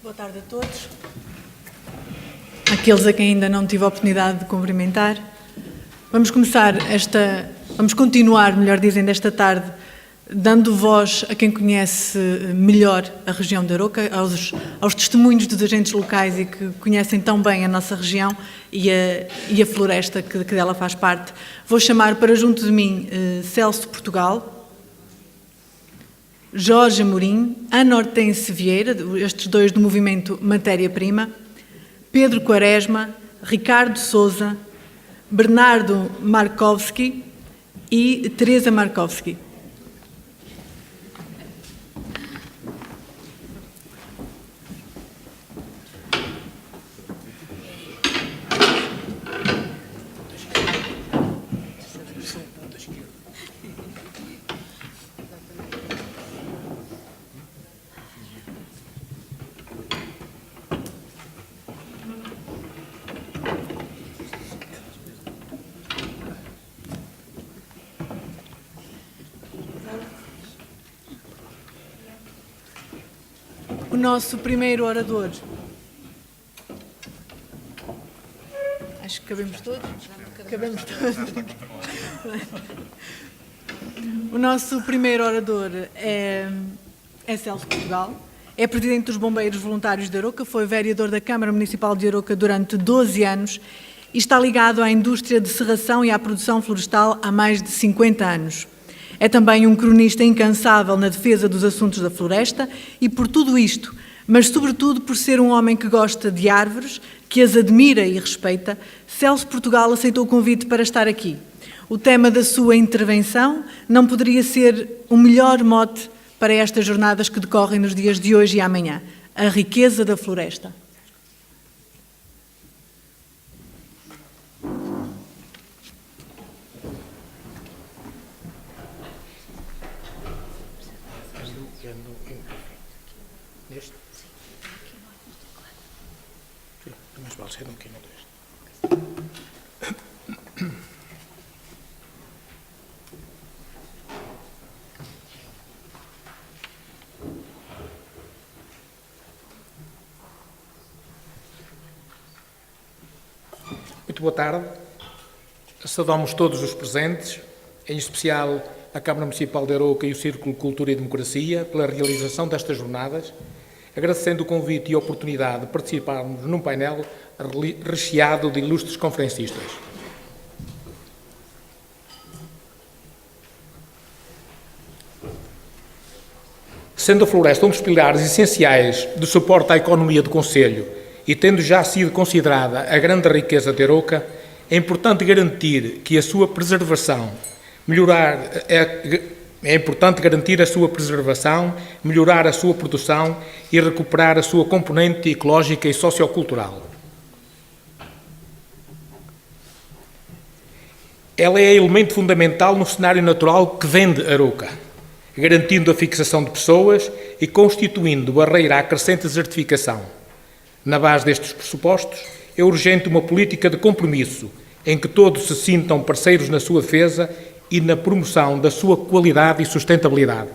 Boa tarde a todos. Aqueles a quem ainda não tive a oportunidade de cumprimentar. Vamos continuar, melhor dizendo, esta tarde, dando voz a quem conhece melhor a região de Arouca, aos testemunhos dos agentes locais e que conhecem tão bem a nossa região e a floresta que dela faz parte. Vou chamar para junto de mim Celso Portugal, Jorge Amorim, Ana Hortense Vieira, estes dois do movimento Matéria Prima, Pedro Quaresma, Ricardo Sousa, Bernardo Markowski e Teresa Markowski. O nosso primeiro orador. Acho que cabemos todos. Cabemos todos. O nosso primeiro orador é Celso Portugal. É presidente dos Bombeiros Voluntários de Arouca, foi vereador da Câmara Municipal de Arouca durante 12 anos e está ligado à indústria de serração e à produção florestal há mais de 50 anos. É também um cronista incansável na defesa dos assuntos da floresta e por tudo isto, mas sobretudo por ser um homem que gosta de árvores, que as admira e respeita, Celso Portugal aceitou o convite para estar aqui. O tema da sua intervenção não poderia ser o melhor mote para estas jornadas que decorrem nos dias de hoje e amanhã, a riqueza da floresta. Muito boa tarde. Saudamos todos os presentes, em especial a Câmara Municipal de Arouca e o Círculo Cultura e Democracia, pela realização destas jornadas, agradecendo o convite e a oportunidade de participarmos num painel recheado de ilustres conferencistas. Sendo a floresta um dos pilares essenciais de suporte à economia do Concelho e tendo já sido considerada a grande riqueza de Arouca, é importante garantir que a sua preservação, melhorar a sua produção e recuperar a sua componente ecológica e sociocultural. Ela é elemento fundamental no cenário natural que vende Arouca, garantindo a fixação de pessoas e constituindo barreira à crescente desertificação. Na base destes pressupostos, é urgente uma política de compromisso em que todos se sintam parceiros na sua defesa e na promoção da sua qualidade e sustentabilidade.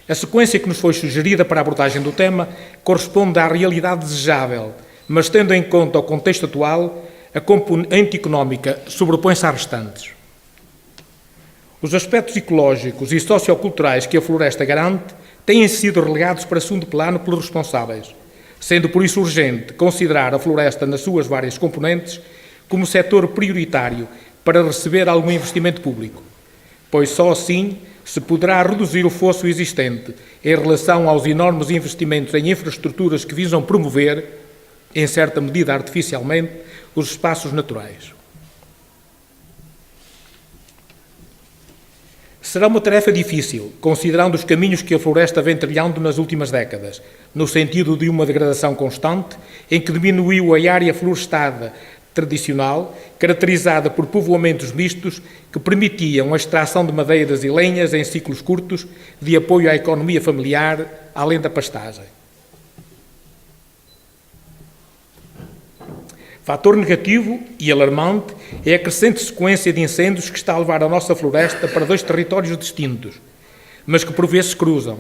A sequência que nos foi sugerida para a abordagem do tema corresponde à realidade desejável, mas tendo em conta o contexto atual, a componente económica sobrepõe-se às restantes. Os aspectos ecológicos e socioculturais que a floresta garante têm sido relegados para segundo plano pelos responsáveis, sendo por isso urgente considerar a floresta nas suas várias componentes como setor prioritário para receber algum investimento público, pois só assim se poderá reduzir o fosso existente em relação aos enormes investimentos em infraestruturas que visam promover, em certa medida artificialmente, os espaços naturais. Será uma tarefa difícil, considerando os caminhos que a floresta vem trilhando nas últimas décadas, no sentido de uma degradação constante, em que diminuiu a área florestada tradicional, caracterizada por povoamentos mistos que permitiam a extração de madeiras e lenhas em ciclos curtos de apoio à economia familiar, além da pastagem. Fator negativo e alarmante é a crescente sequência de incêndios que está a levar a nossa floresta para dois territórios distintos, mas que por vezes cruzam.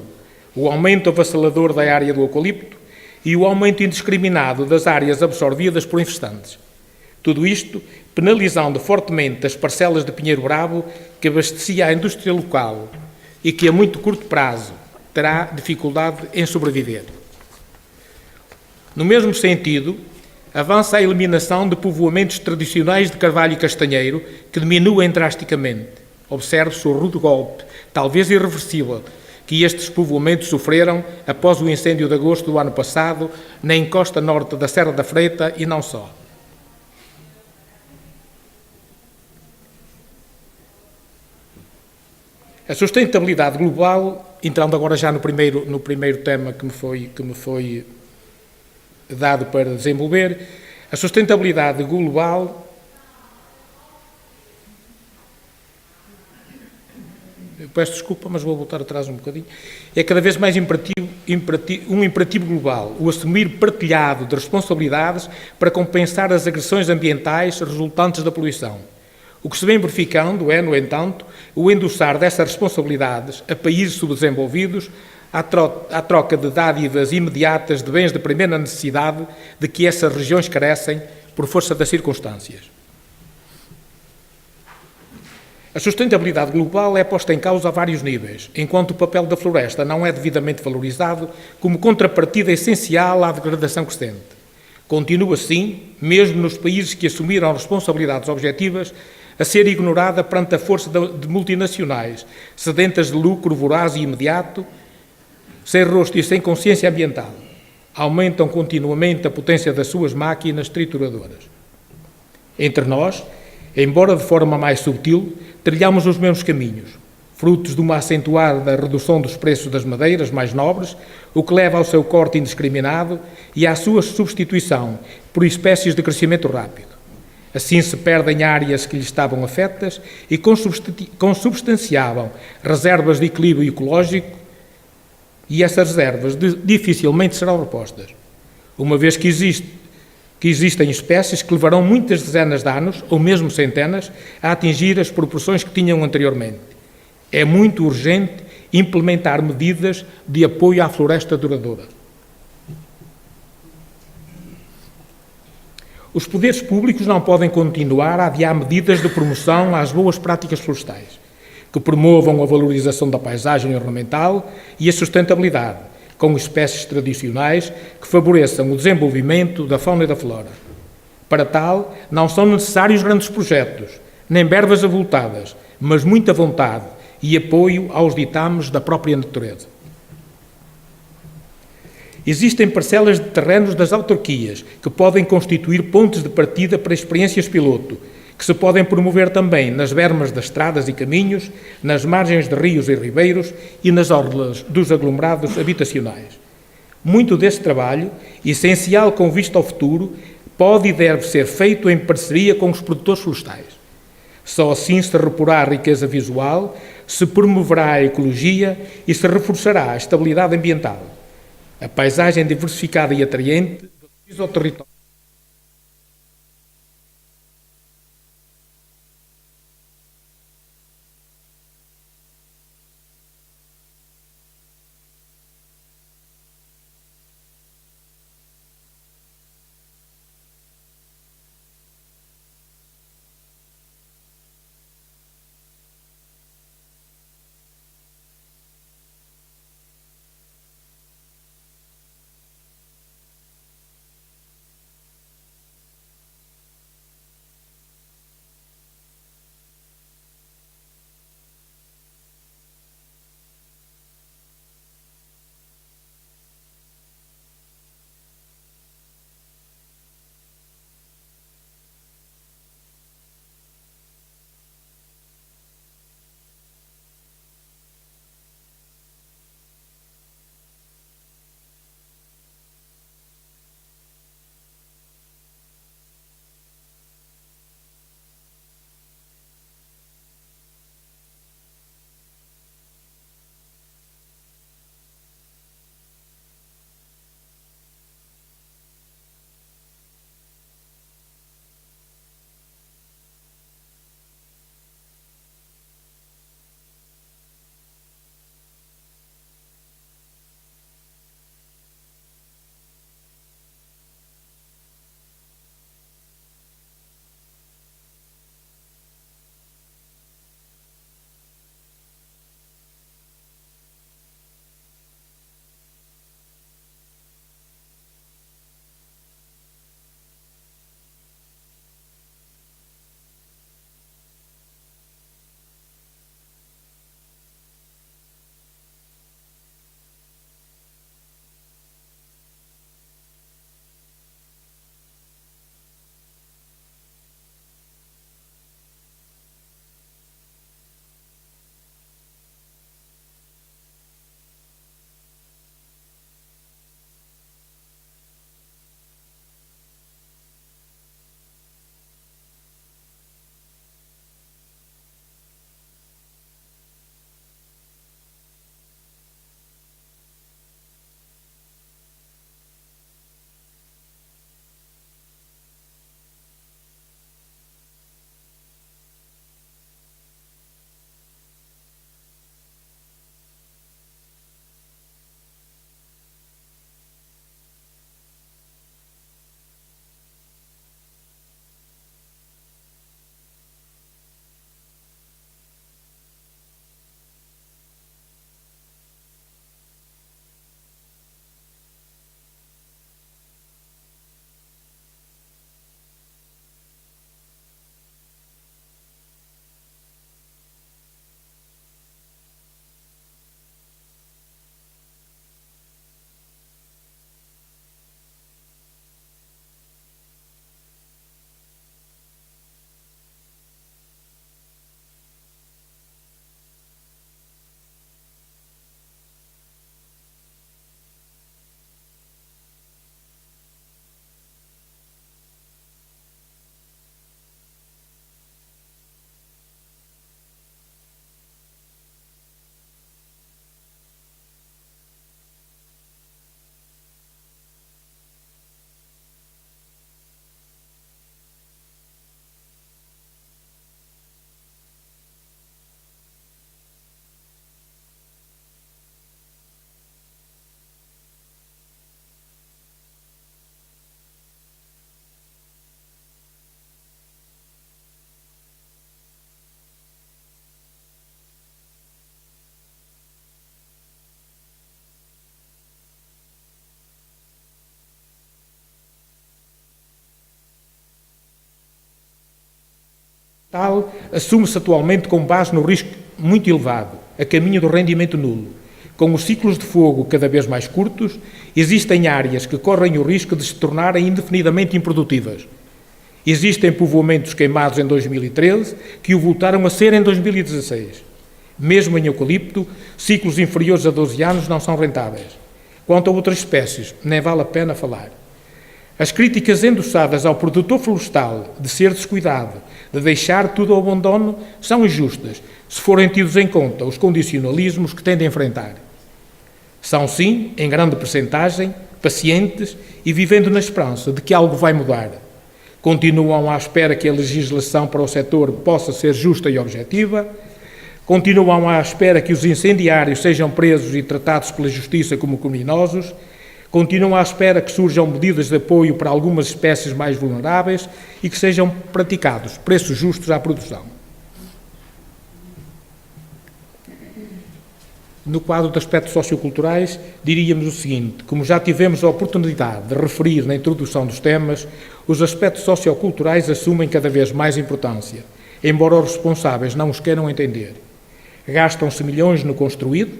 o aumento avassalador da área do eucalipto e o aumento indiscriminado das áreas absorvidas por infestantes. Tudo isto penalizando fortemente as parcelas de pinheiro bravo que abastecia a indústria local e que a muito curto prazo terá dificuldade em sobreviver. No mesmo sentido, avança a eliminação de povoamentos tradicionais de carvalho e castanheiro que diminuem drasticamente. Observe-se o rude golpe, talvez irreversível, que estes povoamentos sofreram após o incêndio de agosto do ano passado na encosta norte da Serra da Freita e não só. A sustentabilidade global, entrando agora já no primeiro tema que me foi dado para desenvolver, a sustentabilidade global peço desculpa, mas vou voltar atrás um bocadinho, é cada vez mais um imperativo global, o assumir partilhado de responsabilidades para compensar as agressões ambientais resultantes da poluição. O que se vem verificando é, no entanto, o endossar dessas responsabilidades a países subdesenvolvidos à troca de dádivas imediatas de bens de primeira necessidade de que essas regiões carecem por força das circunstâncias. A sustentabilidade global é posta em causa a vários níveis, enquanto o papel da floresta não é devidamente valorizado como contrapartida essencial à degradação crescente. Continua assim, mesmo nos países que assumiram responsabilidades objetivas, a ser ignorada perante a força de multinacionais, sedentas de lucro voraz e imediato, sem rosto e sem consciência ambiental. Aumentam continuamente a potência das suas máquinas trituradoras. Entre nós, embora de forma mais subtil, trilhamos os mesmos caminhos, frutos de uma acentuada redução dos preços das madeiras mais nobres, o que leva ao seu corte indiscriminado e à sua substituição por espécies de crescimento rápido. Assim se perdem áreas que lhes estavam afetas e consubstanciavam reservas de equilíbrio ecológico e essas reservas dificilmente serão repostas, uma vez que existem espécies que levarão muitas dezenas de anos, ou mesmo centenas, a atingir as proporções que tinham anteriormente. É muito urgente implementar medidas de apoio à floresta duradoura. Os poderes públicos não podem continuar a adiar medidas de promoção às boas práticas florestais, que promovam a valorização da paisagem ornamental e a sustentabilidade, com espécies tradicionais que favoreçam o desenvolvimento da fauna e da flora. Para tal, não são necessários grandes projetos, nem verbas avultadas, mas muita vontade e apoio aos ditames da própria natureza. Existem parcelas de terrenos das autarquias que podem constituir pontos de partida para experiências piloto, que se podem promover também nas bermas das estradas e caminhos, nas margens de rios e ribeiros e nas orlas dos aglomerados habitacionais. Muito desse trabalho, essencial com vista ao futuro, pode e deve ser feito em parceria com os produtores florestais. Só assim se reporá a riqueza visual, se promoverá a ecologia e se reforçará a estabilidade ambiental. A paisagem diversificada e atraente valoriza o território. Tal assume-se atualmente com base no risco muito elevado, a caminho do rendimento nulo. Com os ciclos de fogo cada vez mais curtos, existem áreas que correm o risco de se tornarem indefinidamente improdutivas. Existem povoamentos queimados em 2013 que o voltaram a ser em 2016. Mesmo em eucalipto, ciclos inferiores a 12 anos não são rentáveis. Quanto a outras espécies, nem vale a pena falar. As críticas endossadas ao produtor florestal de ser descuidado, de deixar tudo ao abandono, são injustas, se forem tidos em conta os condicionalismos que tem de enfrentar. São, sim, em grande percentagem, pacientes e vivendo na esperança de que algo vai mudar. Continuam à espera que a legislação para o setor possa ser justa e objetiva, continuam à espera que os incendiários sejam presos e tratados pela Justiça como criminosos, continuam à espera que surjam medidas de apoio para algumas espécies mais vulneráveis e que sejam praticados preços justos à produção. No quadro de aspectos socioculturais, diríamos o seguinte: como já tivemos a oportunidade de referir na introdução dos temas, os aspectos socioculturais assumem cada vez mais importância, embora os responsáveis não os queiram entender. Gastam-se milhões no construído,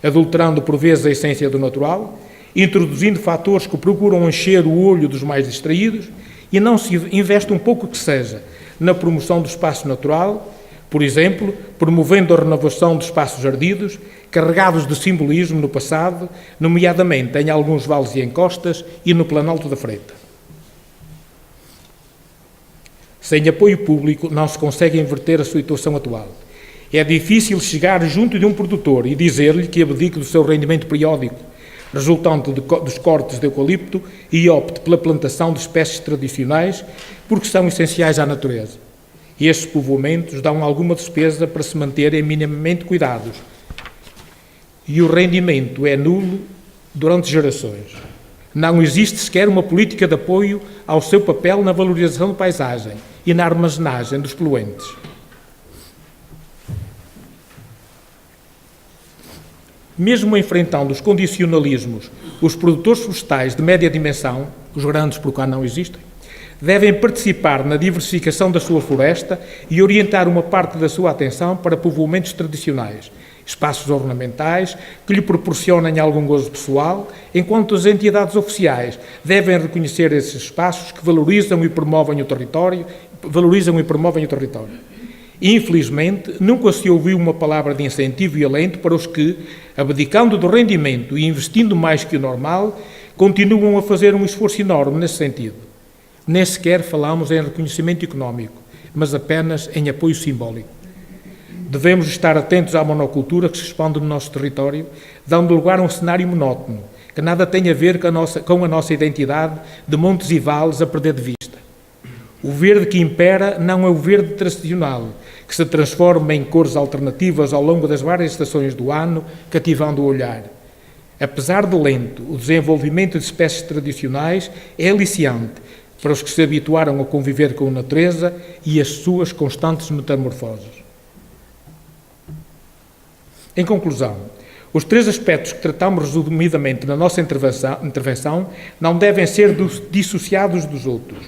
adulterando por vezes a essência do natural, introduzindo fatores que procuram encher o olho dos mais distraídos e não se investe um pouco que seja na promoção do espaço natural, por exemplo, promovendo a renovação de espaços ardidos, carregados de simbolismo no passado, nomeadamente em alguns vales e encostas e no Planalto da Freita. Sem apoio público não se consegue inverter a situação atual. É difícil chegar junto de um produtor e dizer-lhe que abdique do seu rendimento periódico, resultante dos cortes de eucalipto, e opte pela plantação de espécies tradicionais porque são essenciais à natureza. Estes povoamentos dão alguma despesa para se manterem minimamente cuidados e o rendimento é nulo durante gerações. Não existe sequer uma política de apoio ao seu papel na valorização da paisagem e na armazenagem dos poluentes. Mesmo enfrentando os condicionalismos, os produtores florestais de média dimensão, os grandes por cá não existem, devem participar na diversificação da sua floresta e orientar uma parte da sua atenção para povoamentos tradicionais, espaços ornamentais que lhe proporcionem algum gozo pessoal, enquanto as entidades oficiais devem reconhecer esses espaços que valorizam e promovem o território. Infelizmente, nunca se ouviu uma palavra de incentivo e alento para os que, abdicando do rendimento e investindo mais que o normal, continuam a fazer um esforço enorme nesse sentido. Nem sequer falamos em reconhecimento económico, mas apenas em apoio simbólico. Devemos estar atentos à monocultura que se expande no nosso território, dando lugar a um cenário monótono, que nada tem a ver com a nossa identidade de montes e vales a perder de vista. O verde que impera não é o verde tradicional, que se transforma em cores alternativas ao longo das várias estações do ano, cativando o olhar. Apesar de lento, o desenvolvimento de espécies tradicionais é aliciante para os que se habituaram a conviver com a natureza e as suas constantes metamorfoses. Em conclusão, os três aspectos que tratamos resumidamente na nossa intervenção não devem ser dissociados dos outros,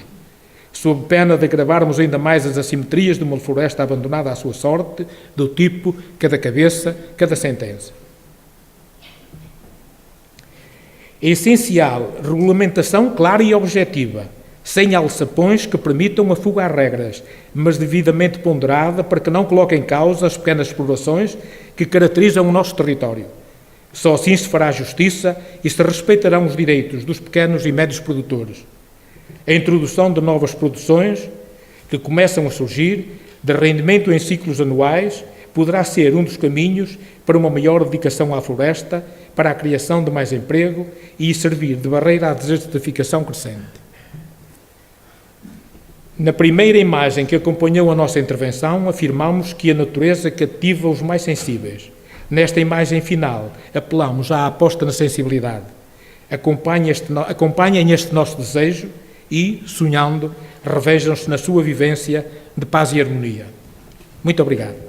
sob pena de agravarmos ainda mais as assimetrias de uma floresta abandonada à sua sorte, do tipo cada cabeça, cada sentença. É essencial regulamentação clara e objetiva, sem alçapões que permitam a fuga às regras, mas devidamente ponderada para que não coloque em causa as pequenas explorações que caracterizam o nosso território. Só assim se fará justiça e se respeitarão os direitos dos pequenos e médios produtores. A introdução de novas produções que começam a surgir, de rendimento em ciclos anuais, poderá ser um dos caminhos para uma maior dedicação à floresta, para a criação de mais emprego e servir de barreira à desertificação crescente. Na primeira imagem que acompanhou a nossa intervenção, afirmamos que a natureza cativa os mais sensíveis. Nesta imagem final, apelamos à aposta na sensibilidade. Acompanhem este nosso desejo e, sonhando, revejam-se na sua vivência de paz e harmonia. Muito obrigado.